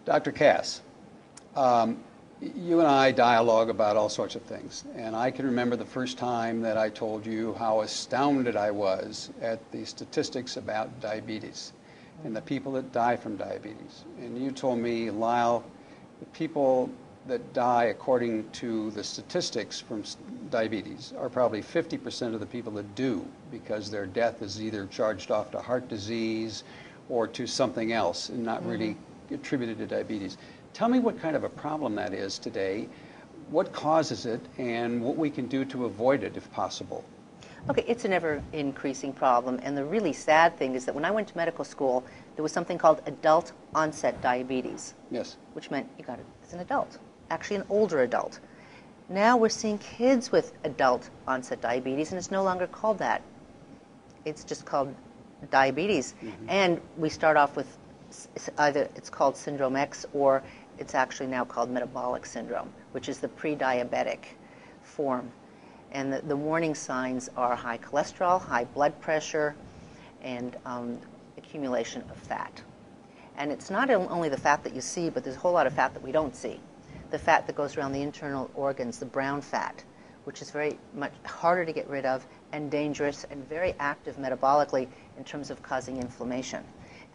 Dr. Cass, you and I dialogue about all sorts of things, and I can remember the first time that I told you how astounded I was at the statistics about diabetes and the people that die from diabetes. And you told me, Lyle, the people that die according to the statistics from diabetes are probably 50% of the people that do, because their death is either charged off to heart disease or to something else and not really attributed to diabetes. Tell me what kind of a problem that is today, what causes it, and what we can do to avoid it if possible. Okay, it's an ever-increasing problem, and the really sad thing is that when I went to medical school, there was something called adult onset diabetes. Yes. Which meant you got it as an adult, actually an older adult. Now we're seeing kids with adult onset diabetes, and it's no longer called that. It's just called diabetes. And we start off with either it's called syndrome X, or it's actually now called metabolic syndrome, which is the pre-diabetic form. And the warning signs are high cholesterol, high blood pressure, and accumulation of fat. And it's not only the fat that you see, but there's a whole lot of fat that we don't see. The fat that goes around the internal organs, the brown fat, which is very much harder to get rid of and dangerous and very active metabolically in terms of causing inflammation.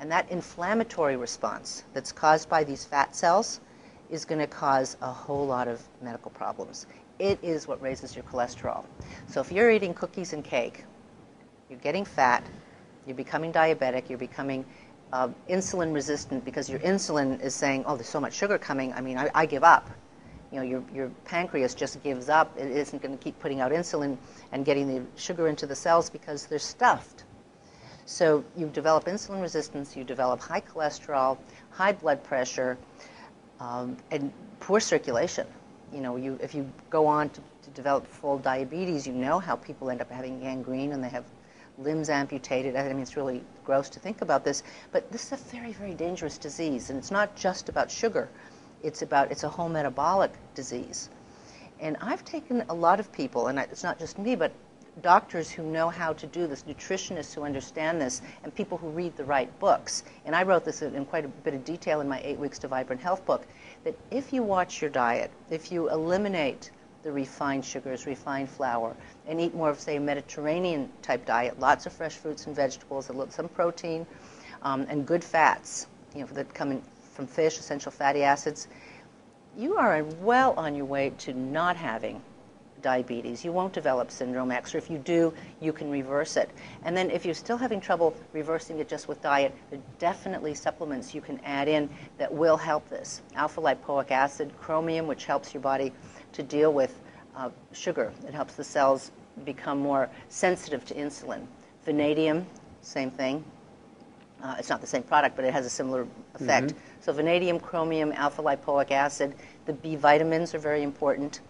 And that inflammatory response that's caused by these fat cells is going to cause a whole lot of medical problems. It is what raises your cholesterol. So if you're eating cookies and cake, you're getting fat, you're becoming diabetic, you're becoming insulin resistant because your insulin is saying, oh, there's so much sugar coming, I mean, I give up. You know, your pancreas just gives up. It isn't going to keep putting out insulin and getting the sugar into the cells because they're stuffed. So you develop insulin resistance, you develop high cholesterol, high blood pressure, and poor circulation. You know, if you go on to develop full diabetes, you know how people end up having gangrene and they have limbs amputated. I mean, it's really gross to think about this, but this is a very, very dangerous disease, and it's not just about sugar. It's a whole metabolic disease. And I've taken a lot of people, and it's not just me, but doctors who know how to do this, nutritionists who understand this, and people who read the right books. And I wrote this in quite a bit of detail in my 8 Weeks to Vibrant Health book, that if you watch your diet, if you eliminate the refined sugars, refined flour, and eat more of, say, a Mediterranean-type diet, lots of fresh fruits and vegetables, some protein, and good fats, you know, that come in from fish, essential fatty acids, you are well on your way to not having diabetes. You won't develop syndrome X, or if you do, you can reverse it. And then if you're still having trouble reversing it just with diet, there are definitely supplements you can add in that will help this. Alpha lipoic acid, chromium, which helps your body to deal with sugar. It helps the cells become more sensitive to insulin. Vanadium, same thing. It's not the same product, but it has a similar effect. So vanadium, chromium, alpha lipoic acid. The B vitamins are very important.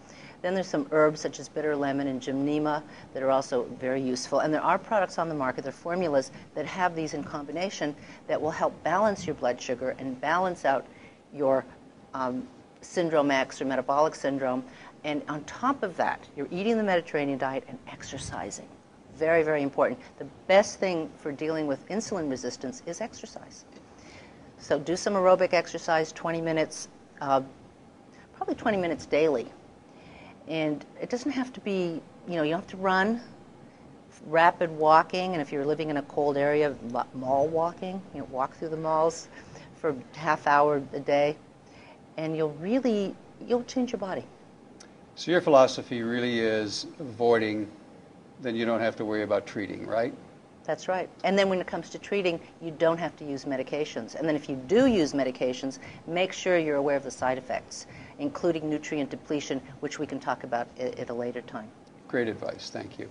Then there's some herbs such as bitter lemon and gymnema that are also very useful. And there are products on the market, there are formulas that have these in combination that will help balance your blood sugar and balance out your syndrome X or metabolic syndrome. And on top of that, you're eating the Mediterranean diet and exercising. Very, very important. The best thing for dealing with insulin resistance is exercise. So do some aerobic exercise, 20 minutes, probably 20 minutes daily. And it doesn't have to be, you know, you don't have to run, rapid walking, and if you're living in a cold area, mall walking, you know, walk through the malls for a half hour a day, and you'll change your body. So your philosophy really is avoiding, then you don't have to worry about treating, right? That's right. And then when it comes to treating, you don't have to use medications. And then if you do use medications, make sure you're aware of the side effects, including nutrient depletion, which we can talk about at a later time. Great advice. Thank you.